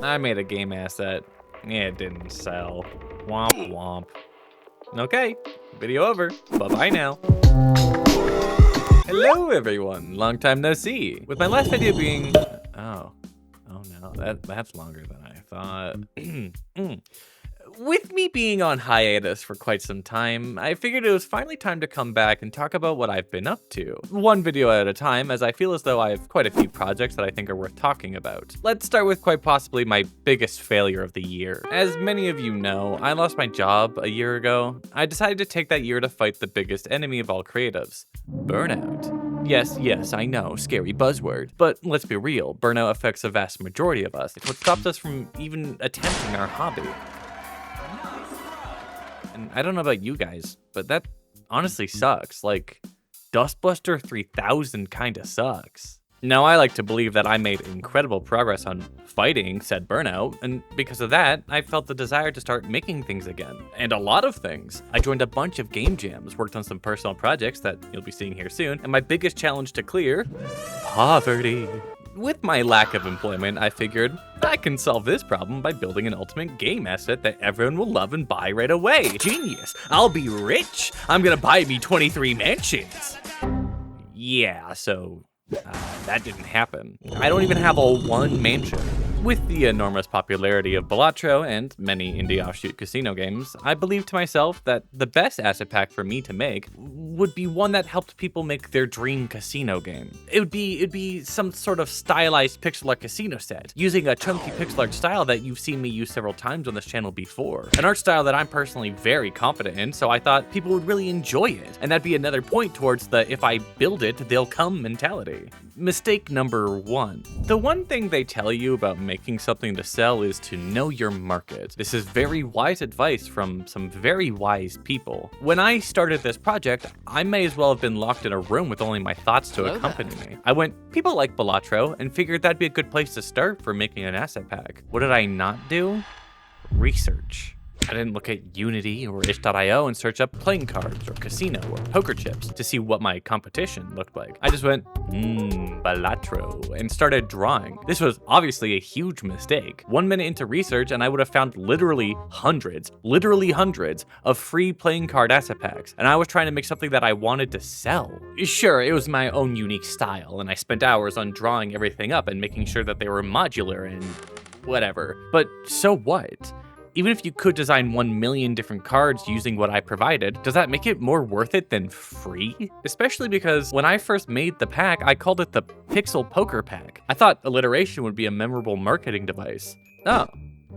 I made a game asset. It didn't sell. Womp womp. Okay, video over. Bye-bye now. Hello everyone, long time no see. With my last video being, oh no, that's longer than I thought. With me being on hiatus for quite some time, I figured it was finally time to come back and talk about what I've been up to. One video at a time, as I feel as though I have quite a few projects that I think are worth talking about. Let's start with quite possibly my biggest failure of the year. As many of you know, I lost my job a year ago. I decided to take that year to fight the biggest enemy of all creatives, burnout. Yes, I know, scary buzzword. But let's be real, burnout affects a vast majority of us. It's what stops us from even attempting our hobby. And I don't know about you guys, but that honestly sucks. Like, Dustbuster 3000 kinda sucks. Now, I like to believe that I made incredible progress on fighting said burnout, and because of that, I felt the desire to start making things again. And a lot of things. I joined a bunch of game jams, worked on some personal projects that you'll be seeing here soon, and my biggest challenge to clear, poverty. With my lack of employment, I figured I can solve this problem by building an ultimate game asset that everyone will love and buy right away. Genius! I'll be rich! I'm gonna buy me 23 mansions! Yeah, so that didn't happen. I don't even have a one mansion. With the enormous popularity of Balatro and many indie offshoot casino games, I believed to myself that the best asset pack for me to make would be one that helped people make their dream casino game. It'd be some sort of stylized pixel art casino set, using a chunky pixel art style that you've seen me use several times on this channel before. An art style that I'm personally very confident in, so I thought people would really enjoy it, and that'd be another point towards the if I build it, they'll come mentality. Mistake number one. The one thing they tell you about making something to sell is to know your market. This is very wise advice from some very wise people. When I started this project, I may as well have been locked in a room with only my thoughts to accompany me. I went, people like Balatro, and figured that'd be a good place to start for making an asset pack. What did I not do? Research. I didn't look at Unity or itch.io and search up playing cards or casino or poker chips to see what my competition looked like. I just went, Balatro, and started drawing. This was obviously a huge mistake. 1 minute into research and I would have found literally hundreds of free playing card asset packs. And I was trying to make something that I wanted to sell. Sure, it was my own unique style and I spent hours on drawing everything up and making sure that they were modular and whatever. But so what? Even if you could design 1 million different cards using what I provided, does that make it more worth it than free? Especially because when I first made the pack, I called it the Pixel Poker Pack. I thought alliteration would be a memorable marketing device. Oh,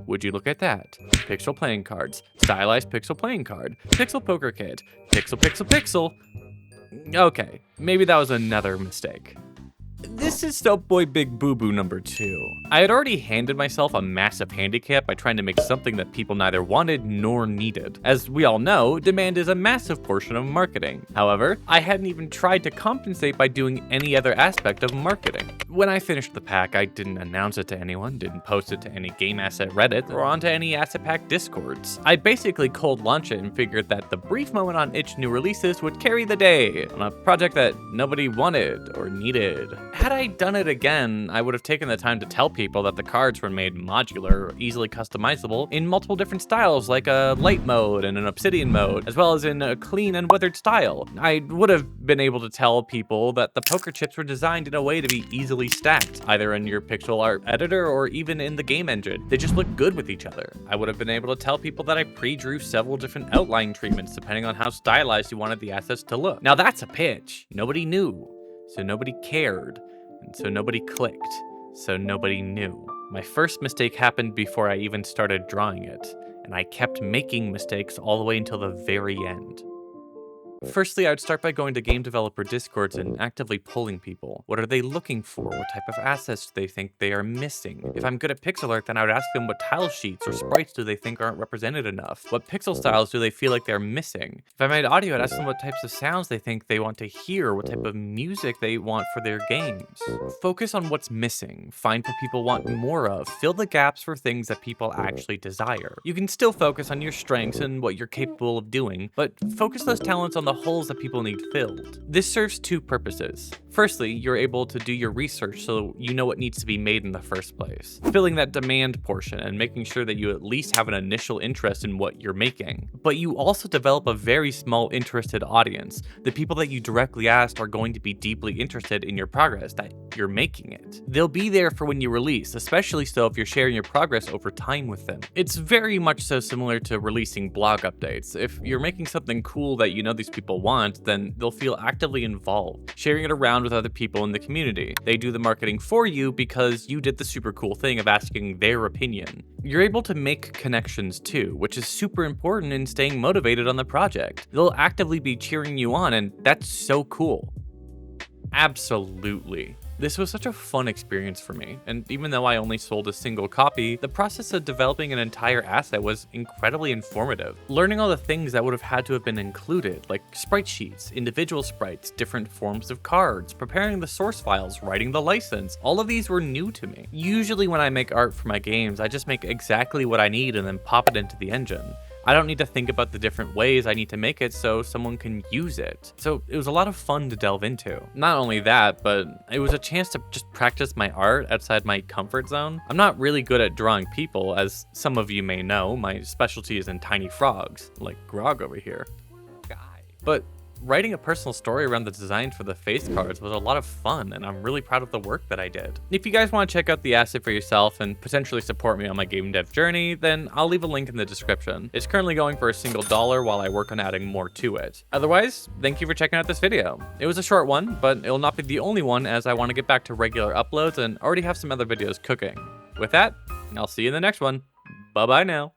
would you look at that? Pixel playing cards, stylized pixel playing card, pixel poker kit, pixel. Okay, maybe that was another mistake. This is Soap Boy Big Boo Boo number 2. I had already handed myself a massive handicap by trying to make something that people neither wanted nor needed. As we all know, demand is a massive portion of marketing. However, I hadn't even tried to compensate by doing any other aspect of marketing. When I finished the pack, I didn't announce it to anyone, didn't post it to any game asset Reddit, or onto any asset pack discords. I basically cold launched it and figured that the brief moment on itch new releases would carry the day on a project that nobody wanted or needed. Had I done it again, I would have taken the time to tell people that the cards were made modular, easily customizable in multiple different styles like a light mode and an obsidian mode, as well as in a clean and weathered style. I would have been able to tell people that the poker chips were designed in a way to be easily stacked, either in your pixel art editor or even in the game engine. They just look good with each other. I would have been able to tell people that I pre-drew several different outline treatments depending on how stylized you wanted the assets to look. Now that's a pitch. Nobody knew. So nobody cared, and so nobody clicked, so nobody knew. My first mistake happened before I even started drawing it, and I kept making mistakes all the way until the very end. Firstly, I would start by going to game developer discords and actively polling people. What are they looking for? What type of assets do they think they are missing? If I'm good at pixel art, then I would ask them what tile sheets or sprites do they think aren't represented enough? What pixel styles do they feel like they're missing? If I made audio, I'd ask them what types of sounds they think they want to hear, what type of music they want for their games. Focus on what's missing, find what people want more of, fill the gaps for things that people actually desire. You can still focus on your strengths and what you're capable of doing, but focus those talents on the the holes that people need filled. This serves two purposes. Firstly, you're able to do your research so you know what needs to be made in the first place, filling that demand portion and making sure that you at least have an initial interest in what you're making. But you also develop a very small interested audience. The people that you directly asked are going to be deeply interested in your progress, that you're making it. They'll be there for when you release, especially so if you're sharing your progress over time with them. It's very much so similar to releasing blog updates. If you're making something cool that you know these people want, then they'll feel actively involved, sharing it around with other people in the community. They do the marketing for you because you did the super cool thing of asking their opinion. You're able to make connections too, which is super important in staying motivated on the project. They'll actively be cheering you on, and that's so cool. Absolutely. This was such a fun experience for me, and even though I only sold a single copy, the process of developing an entire asset was incredibly informative. Learning all the things that would have had to have been included, like sprite sheets, individual sprites, different forms of cards, preparing the source files, writing the license, all of these were new to me. Usually when I make art for my games, I just make exactly what I need and then pop it into the engine. I don't need to think about the different ways I need to make it so someone can use it. So it was a lot of fun to delve into. Not only that, but it was a chance to just practice my art outside my comfort zone. I'm not really good at drawing people, as some of you may know. My specialty is in tiny frogs, like Grog over here. But writing a personal story around the design for the face cards was a lot of fun, and I'm really proud of the work that I did. If you guys want to check out the asset for yourself and potentially support me on my game dev journey, then I'll leave a link in the description. It's currently going for a single $1 while I work on adding more to it. Otherwise, thank you for checking out this video. It was a short one, but it'll not be the only one, as I want to get back to regular uploads and already have some other videos cooking. With that, I'll see you in the next one. Bye bye now.